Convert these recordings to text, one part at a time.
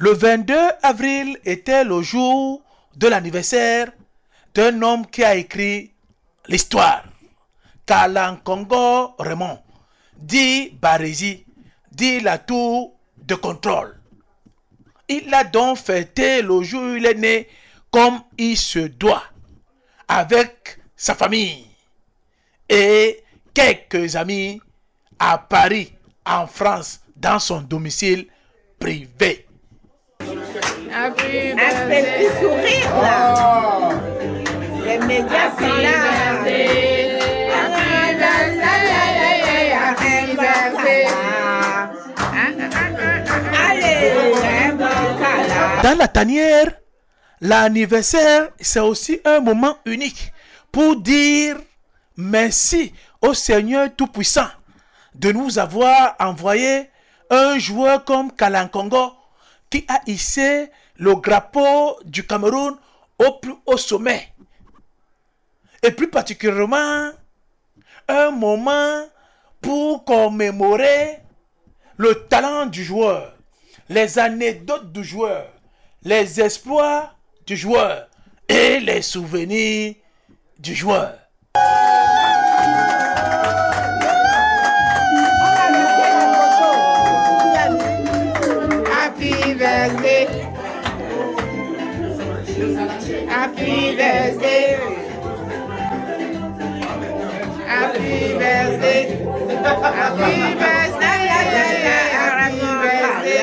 Le 22 avril était le jour de l'anniversaire d'un homme qui a écrit l'histoire. Kalankongo Raymond, dit Barési, dit la tour de contrôle. Il a donc fêté le jour où il est né comme il se doit, avec sa famille et quelques amis à Paris, en France, dans son domicile privé. Un petit sourire là. Les médias sont là. Dans la tanière, l'anniversaire, c'est aussi un moment unique pour dire merci au Seigneur Tout-Puissant de nous avoir envoyé un joueur comme Kalankongo qui a hissé le drapeau du Cameroun au plus haut sommet. Et plus particulièrement, un moment pour commémorer le talent du joueur, les anecdotes du joueur, les exploits du joueur et les souvenirs du joueur. Happy birthday. Happy birthday. Happy birthday. Happy birthday. Happy birthday.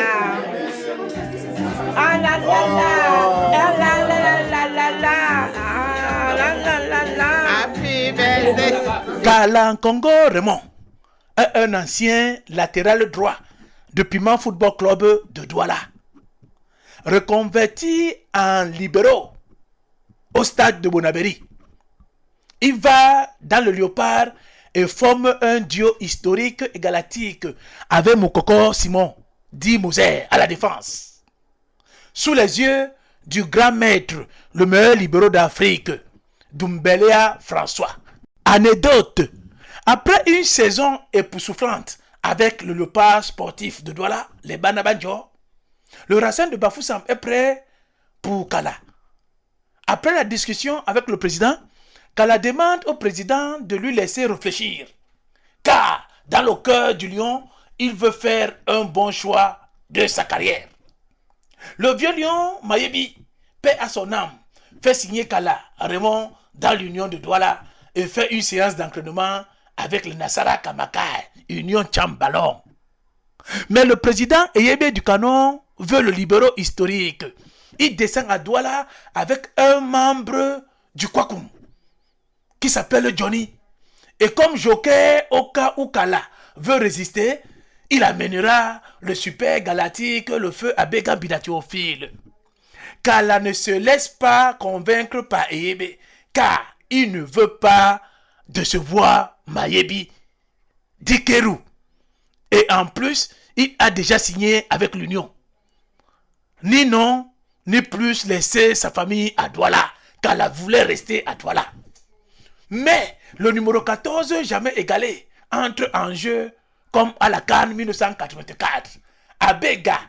Ah la la la. La la la la la. Ah la la la la. Happy birthday. Kalankongo Raymond est un ancien latéral droit du Piment Football Club de Douala. Reconverti en libéraux au stade de Bonabéry. Il va dans le Léopard et forme un duo historique et galactique avec Moukoko Simon, dit Moser, à la défense. Sous les yeux du grand maître, le meilleur libéraux d'Afrique, Doumbelea François. Anecdote, après une saison époustouflante avec le Léopard sportif de Douala, les Banabanjo, le Racine de Bafoussam est prêt pour Kala. Après la discussion avec le président, Kala demande au président de lui laisser réfléchir. Car dans le cœur du lion, il veut faire un bon choix de sa carrière. Le vieux lion Mayebi, paix à son âme, fait signer Kala Raymond dans l'union de Douala et fait une séance d'entraînement avec le Nassara Kamakai, Union Tchambalong. Mais le président Eyebe du Canon veut le libéraux historique. Il descend à Douala avec un membre du Kwakum qui s'appelle Johnny. Et comme joker au cas où Kala veut résister, il amènera le super galactique, le feu Abega Bidatiophile. Kala ne se laisse pas convaincre par Eyebe, car il ne veut pas décevoir Mayebi Dikeru. Et en plus, il a déjà signé avec l'Union. Ni non, ni plus laisser sa famille à Douala, car elle voulait rester à Douala. Mais le numéro 14, jamais égalé, entre en jeu comme à la CAN 1984. Abega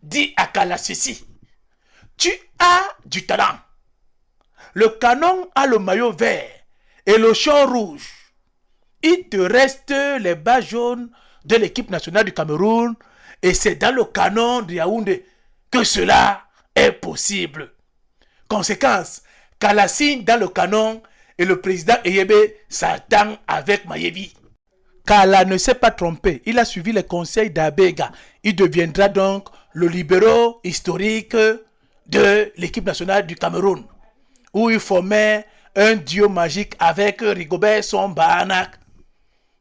dit à Kala ceci: tu as du talent. Le canon a le maillot vert et le short rouge. Il te reste les bas jaunes de l'équipe nationale du Cameroun et c'est dans le canon de Yaoundé que cela est possible. Conséquence, Kala signe dans le canon et le président Eyebe s'attend avec Mayebi. Kala ne s'est pas trompé, il a suivi les conseils d'Abega. Il deviendra donc le libéraux historique de l'équipe nationale du Cameroun, où il formait un duo magique avec Rigobert Sombanak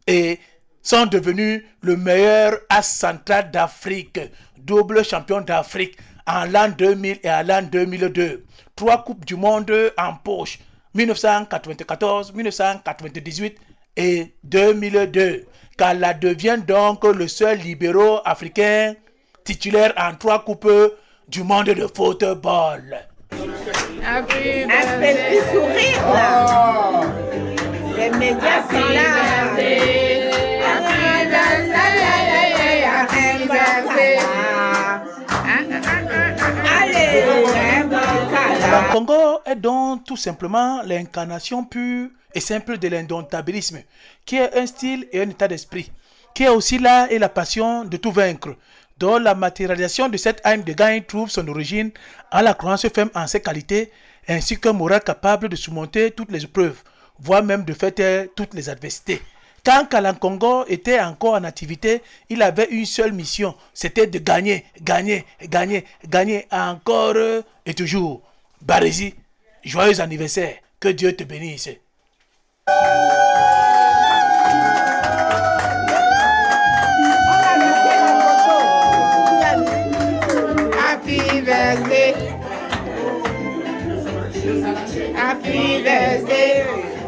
et sont devenus le meilleur as central d'Afrique, double champion d'Afrique en l'an 2000 et en l'an 2002. 3 coupes du monde en poche, 1994, 1998 et 2002. Kala devient donc le seul libéraux africain titulaire en 3 coupes du monde de football. Un petit sourire là. Les médias sont là. Happy birthday. Le Congo est donc tout simplement l'incarnation pure et simple de l'indomptabilisme, qui est un style et un état d'esprit, qui est aussi là et la passion de tout vaincre, dont la matérialisation de cette âme de gain trouve son origine en la croyance ferme en ses qualités, ainsi qu'un moral capable de surmonter toutes les épreuves, voire même de faire toutes les adversités. Quand Kalankongo était encore en activité, il avait une seule mission, c'était de gagner, encore et toujours. Barési, joyeux anniversaire, que Dieu te bénisse. Happy birthday. Happy birthday.